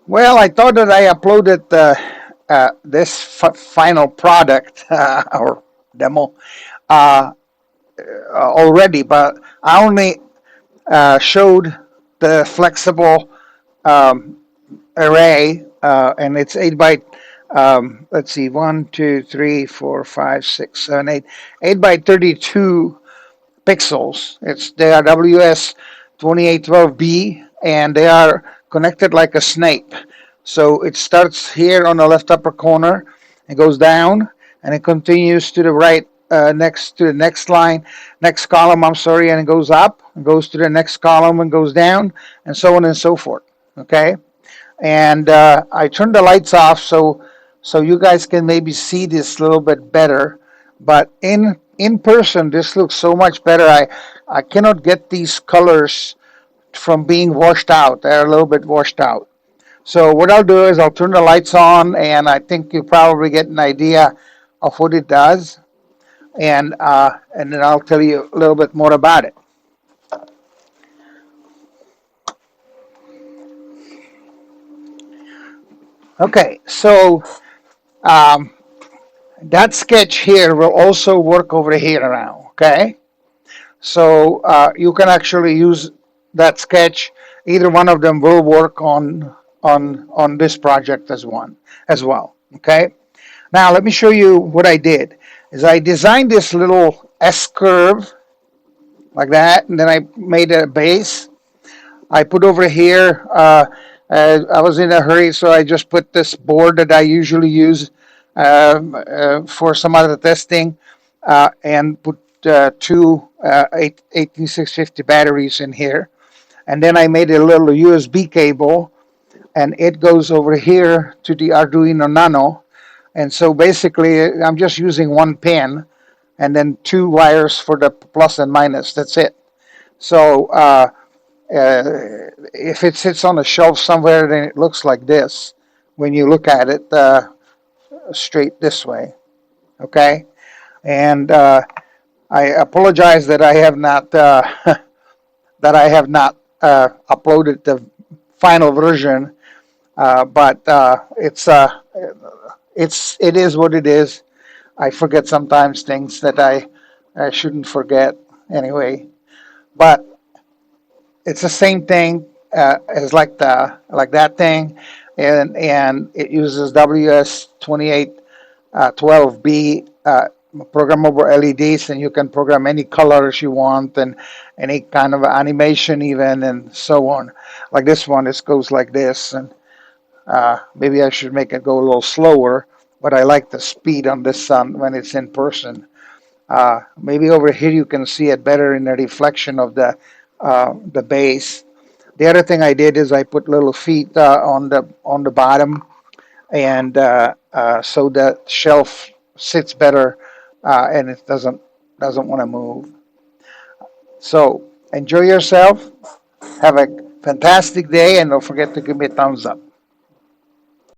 Well, I thought that I uploaded this final product or demo uh, already, but I only showed the flexible um, array, and it's 8 by, let's see, 8 by 32 pixels. They are WS2812B, and they are connected like a snake. So it starts here on the left upper corner and goes down, and it continues to the right, next to the next column. I'm sorry, and it goes up, and goes to the next column, and goes down, and so on and so forth. Okay, and I turned the lights off so you guys can maybe see this a little bit better. But in person, this looks so much better. I cannot get these colors from being washed out. They're a little bit washed out. So what I'll do is I'll turn the lights on, and I think you probably get an idea of what it does, and then I'll tell you a little bit more about it. Okay, so um, that sketch here will also work over here now. Okay, so you can actually use that sketch. Either one of them will work on this project as well. Okay, now let me show you what I did. Is I designed this little S curve like that, and then I made a base. I put over here. I was in a hurry, so I just put this board that I usually use for some other testing, and put two 18650 batteries in here. And then I made a little USB cable, and it goes over here to the Arduino Nano. And so basically, I'm just using one pin, and then two wires for the plus and minus. That's it. So if it sits on a shelf somewhere, then it looks like this when you look at it straight this way. Okay, and I apologize that I have not uploaded the final version, but it is what it is. I forget sometimes things that I shouldn't forget anyway, but it's the same thing as like that thing, and it uses WS2812B programmable LEDs, and you can program any colors you want and any kind of animation even, and so on. Like this one, this goes like this, and maybe I should make it go a little slower, but I like the speed on this when it's in person. Maybe over here you can see it better in the reflection of the base. The other thing I did is I put little feet on the bottom, and so the shelf sits better, and it doesn't want to move. So enjoy yourself. Have a fantastic day, and don't forget to give me a thumbs up.